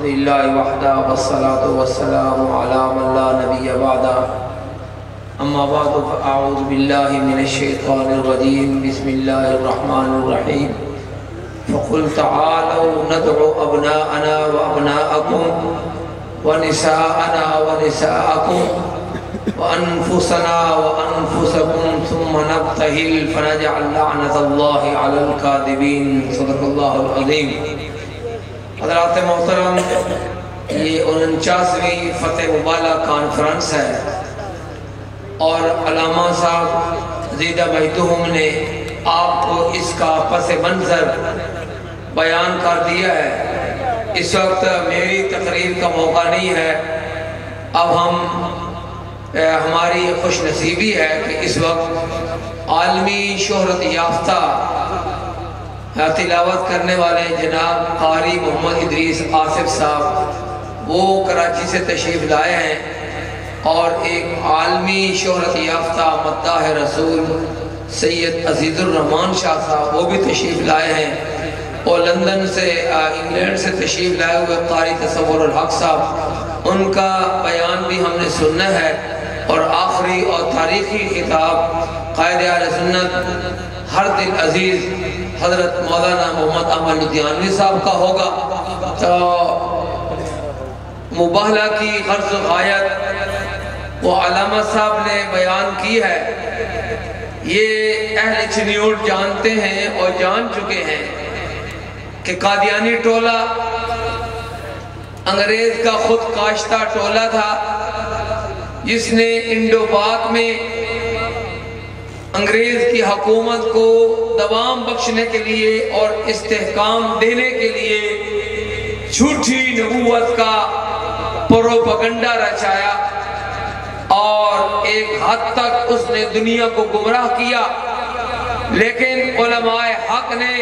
للہ وحدہ والصلاة والسلام علی من لا نبی بعدہ اما بعد فاعوذ باللہ من الشیطان الرجیم بسم اللہ الرحمن الرحیم فقل تعالوا ندعو ابناءنا وابناءکم ونساءنا ونساءکم وانفسنا وانفسکم ثم نبتہل فنجعل لعنت اللہ علی الکاذبین صدق اللہ العظیم۔ حضرات محترم، یہ 49ویں فتح مبالہ کانفرنس ہے اور علامہ صاحب زیدہ بیتہم نے آپ کو اس کا پس منظر بیان کر دیا ہے۔ اس وقت میری تقریر کا موقع نہیں ہے، اب ہماری خوش نصیبی ہے کہ اس وقت عالمی شہرت یافتہ تلاوت کرنے والے جناب قاری محمد ادریس آصف صاحب وہ کراچی سے تشریف لائے ہیں، اور ایک عالمی شہرت یافتہ مداح رسول سید عزیز الرحمان شاہ صاحب وہ بھی تشریف لائے ہیں، اور لندن سے انگلینڈ سے تشریف لائے ہوئے قاری تصور الحق صاحب، ان کا بیان بھی ہم نے سننا ہے۔ اور آخری اور تاریخی خطاب قائد اہل سنت ہر دل عزیز حضرت مولانا محمد احمد لدھیانوی صاحب کا ہوگا۔ تو مباہلہ کی غرض و غایت وہ علامہ صاحب نے بیان کی ہے۔ یہ اہل چنیوٹ جانتے ہیں اور جان چکے ہیں کہ قادیانی ٹولہ انگریز کا خود کاشتہ ٹولہ تھا، جس نے انڈو پاک میں انگریز کی حکومت کو دوام بخشنے کے لیے اور استحکام دینے کے لیے جھوٹی نبوت کا پروپیگنڈا رچایا، اور ایک حد تک اس نے دنیا کو گمراہ کیا۔ لیکن علماء حق نے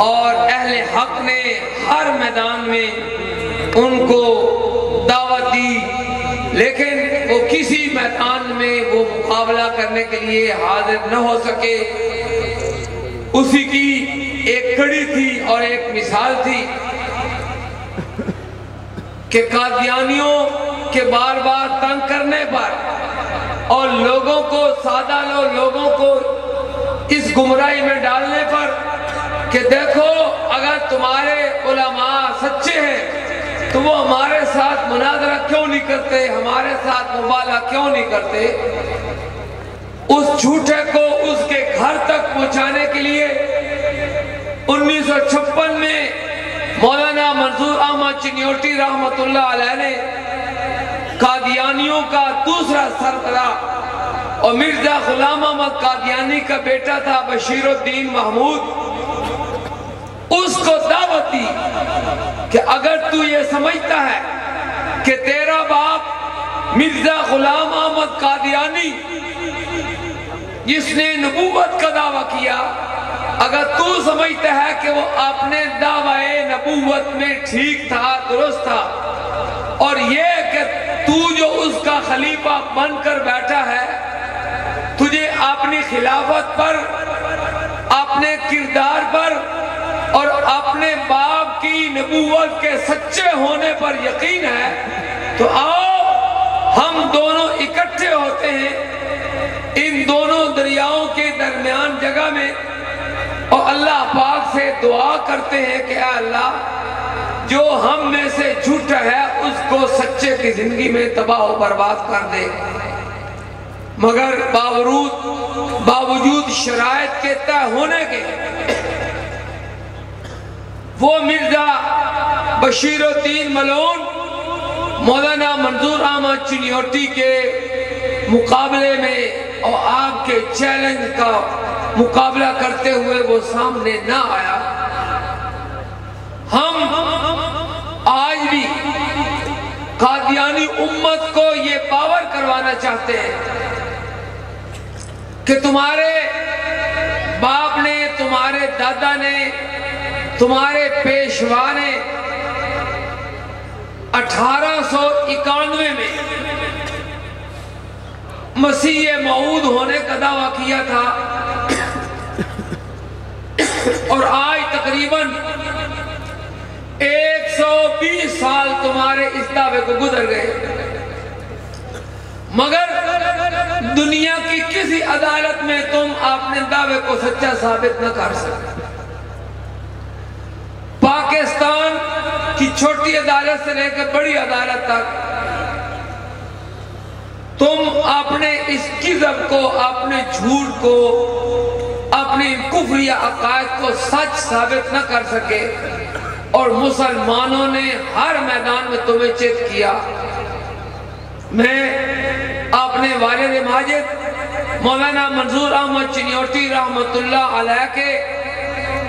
اور اہل حق نے ہر میدان میں ان کو دعوت دی، لیکن وہ کسی میدان میں وہ مقابلہ کرنے کے لیے حاضر نہ ہو سکے۔ اسی کی ایک کڑی تھی اور ایک مثال تھی کہ قادیانیوں کے بار بار تنگ کرنے پر اور لوگوں کو سادہ لوگوں کو اس گمراہی میں ڈالنے پر کہ دیکھو اگر تمہارے علماء سچے ہیں تو وہ ہمارے ساتھ مناظرہ کیوں نہیں کرتے، ہمارے ساتھ مباہلہ کیوں نہیں کرتے۔ اس جھوٹے کو اس کے گھر تک پہنچانے کے لیے 1956 میں مولانا منظور احمد چنیوٹی رحمت اللہ علیہ نے قادیانیوں کا دوسرا سربراہ اور مرزا غلام احمد قادیانی کا بیٹا تھا بشیر الدین محمود، اس کو دعوت دی کہ اگر تو یہ سمجھتا ہے کہ تیرا باپ مرزا غلام احمد قادیانی جس نے نبوت کا دعویٰ کیا، اگر تو سمجھتا ہے کہ وہ اپنے دعوی نبوت میں ٹھیک تھا، درست تھا، اور یہ کہ تو جو اس کا خلیفہ بن کر بیٹھا ہے تجھے اپنی خلافت پر، اپنے کردار پر اور اپنے باپ کی نبوت کے سچے ہونے پر یقین ہے، تو آؤ ہم دونوں اکٹھے ہوتے ہیں ان دونوں دریاؤں کے درمیان جگہ میں، اور اللہ پاک سے دعا کرتے ہیں کہ اے اللہ جو ہم میں سے جھوٹا ہے اس کو سچے کی زندگی میں تباہ و برباد کر دے۔ مگر باوجود شرائط کے طے ہونے کے وہ مرزا بشیر الدین ملعون مولانا منظور احمد چنیوٹی کے مقابلے میں اور آپ کے چیلنج کا مقابلہ کرتے ہوئے وہ سامنے نہ آیا۔ ہم آج بھی قادیانی امت کو یہ باور کروانا چاہتے ہیں کہ تمہارے باپ نے، تمہارے دادا نے، تمہارے پیشوا نے 1891 میں مسیح موعود ہونے کا دعویٰ کیا تھا، اور آج تقریباً 1 120 سال تمہارے اس دعوے کو گزر گئے، مگر دنیا کی کسی عدالت میں تم اپنے دعوے کو سچا ثابت نہ کر سکتے۔ پاکستان کی چھوٹی عدالت سے لے کے بڑی عدالت تک تم اپنے اس کذب کو، اپنے جھوٹ کو، اپنے کفری عقائد کو سچ ثابت نہ کر سکے، اور مسلمانوں نے ہر میدان میں تمہیں چت کیا۔ میں اپنے والد ماجد مولانا منظور احمد چنیوٹی رحمت اللہ علیہ کے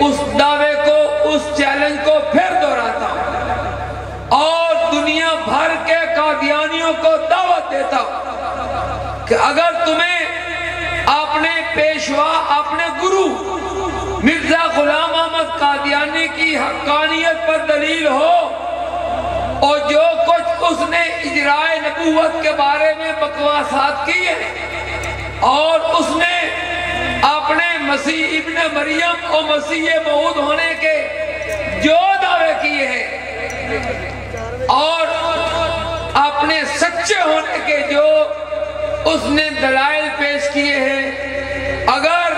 اس دعوے کو، اس چیلنج کو پھر دہراتا ہوں، اور دنیا بھر کے قادیانیوں کو دعوت دیتا ہوں کہ اگر تمہیں اپنے پیشوا، اپنے گرو مرزا غلام احمد قادیانی کی حقانیت پر دلیل ہو، اور جو کچھ اس نے اجرائے نبوت کے بارے میں بکواسات کی ہے، اور اس نے اپنے مسیح ابن مریم اور مسیح موعود ہونے کے جو دعوے کیے ہیں، اور اپنے سچے ہونے کے جو اس نے دلائل پیش کیے ہیں، اگر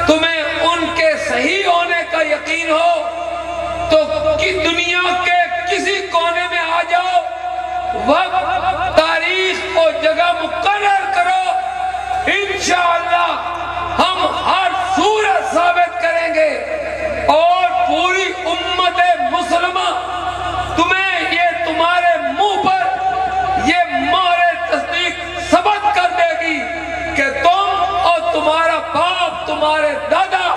تمہیں ان کے صحیح ہونے کا یقین ہو تو دنیا کے کسی کونے میں آ جاؤ، وقت، تاریخ اور جگہ مقرر کرو، انشاءاللہ ہم ہر صورت ثابت کریں گے، اور پوری امت مسلمہ تمہیں یہ تمہارے منہ پر یہ مہر تصدیق ثبت کر دے گی کہ تم اور تمہارا باپ، تمہارے دادا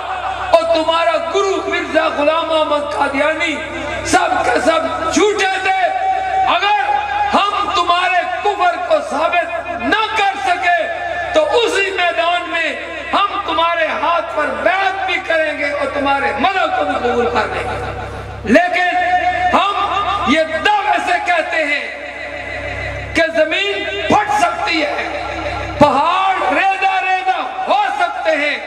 اور تمہارا گرو مرزا غلام احمد قادیانی سب کے سب جھوٹے تھے۔ اگر ہم تمہارے کفر کو ثابت نہ کر سکے تو اسی میدان میں ہم تمہارے ہاتھ پر بیعت بھی کریں گے اور تمہارے مذہب کو بھی قبول کر لیں گے، لیکن ہم یہ دعوے سے کہتے ہیں کہ زمین پھٹ سکتی ہے، پہاڑ ریزہ ریزہ ہو سکتے ہیں،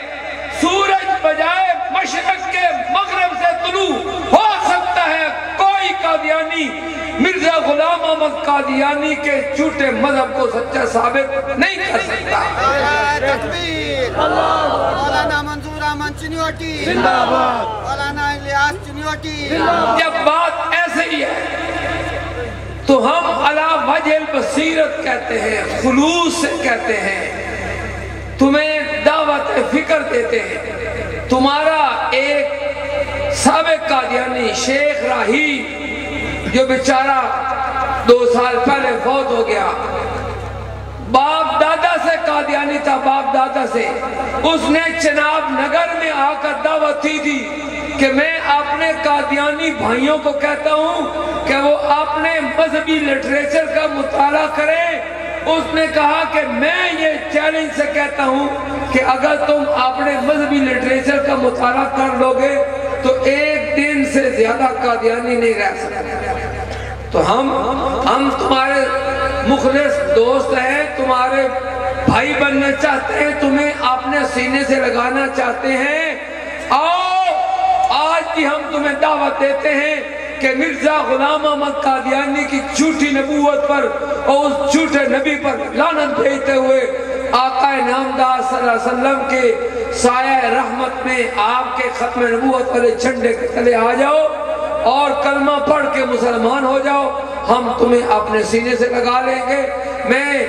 سورج بجائے مشرق کے مغرب سے طلوع ہو سکتا ہے، کوئی قادیانی مرزا غلام احمد قادیانی کے جھوٹے مذہب کو سچا ثابت نہیں کر سکتا۔ تکبیر! مولانا منظور احمد چنیوٹی زندہ باد، مولانا الیاس چنیوٹی۔ جب بات ایسے ہی ہے تو ہم علی وجہ البصیرت کہتے ہیں، خلوص سے کہتے ہیں، تمہیں دعوت فکر دیتے ہیں۔ تمہارا ایک سابق قادیانی شیخ راہی جو بیچارہ 2 سال پہلے فوت ہو گیا، باپ دادا سے قادیانی تھا، باپ دادا سے، اس نے چناب نگر میں آ کر دعوت دی تھی کہ میں اپنے قادیانی بھائیوں کو کہتا ہوں کہ وہ اپنے مذہبی لٹریچر کا مطالعہ کریں۔ اس نے کہا کہ میں یہ چیلنج سے کہتا ہوں کہ اگر تم اپنے مذہبی لٹریچر کا مطالعہ کر لو گے تو ایک دن سے زیادہ قادیانی نہیں رہ سکتے۔ تو ہم تمہارے مخلص دوست ہیں، تمہارے بھائی بننا چاہتے ہیں، تمہیں اپنے سینے سے لگانا چاہتے ہیں۔ آؤ، آج بھی ہم تمہیں دعوت دیتے ہیں کہ مرزا غلام احمد قادیانی کی جھوٹی نبوت پر اور اس جھوٹے نبی پر لعنت بھیجتے ہوئے آقا نامدار صلی اللہ علیہ وسلم کے سایہ رحمت میں آپ کے ختم نبوت والے جھنڈے کے تلے آ جاؤ اور کلمہ پڑھ کے مسلمان ہو جاؤ، ہم تمہیں اپنے سینے سے لگا لیں گے۔ میں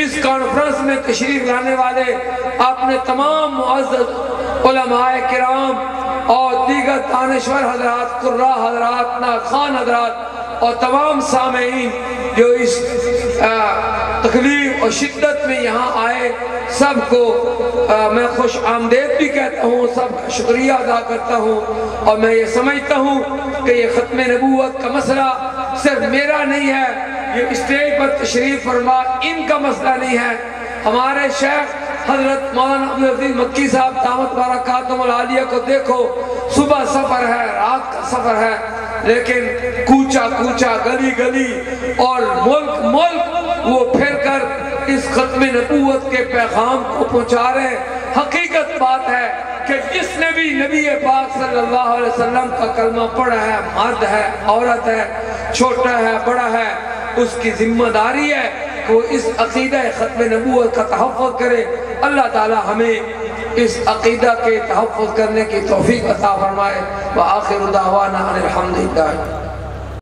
اس کانفرنس میں تشریف لانے والے اپنے تمام معزز علماء کرام اور دیگر دانشور حضرات، قراء حضرات، ناخوان حضرات اور تمام سامعین جو اس تکلیف اور شدت میں یہاں آئے، سب کو میں خوش آمدید بھی کہتا ہوں، سب کا شکریہ ادا کرتا ہوں، اور میں یہ سمجھتا ہوں کہ یہ ختم نبوت کا مسئلہ صرف میرا نہیں ہے، یہ اسٹیج پر تشریف فرما ان کا مسئلہ نہیں ہے۔ ہمارے شیخ حضرت مولانا عبدالعزیز مکی صاحب دامت برکاتہم العالیہ کو دیکھو، صبح سفر ہے، رات کا سفر ہے، لیکن کوچا کوچا، گلی گلی اور ملک ملک وہ پھر کر اس ختم نبوت کے پیغام کو پہنچا رہے ہیں۔ حقیقت بات ہے کہ جس نے بھی نبی پاک صلی اللہ علیہ وسلم کا کلمہ پڑھا ہے، مرد ہے، عورت ہے، چھوٹا ہے، بڑا ہے، اس کی ذمہ داری ہے کہ وہ اس عقیدہ ختم نبوت کا تحفظ کرے۔ اللہ تعالی ہمیں اس عقیدہ کے تحفظ کرنے کی توفیق عطا فرمائے۔ وآخر دعوانا ان الحمدللہ۔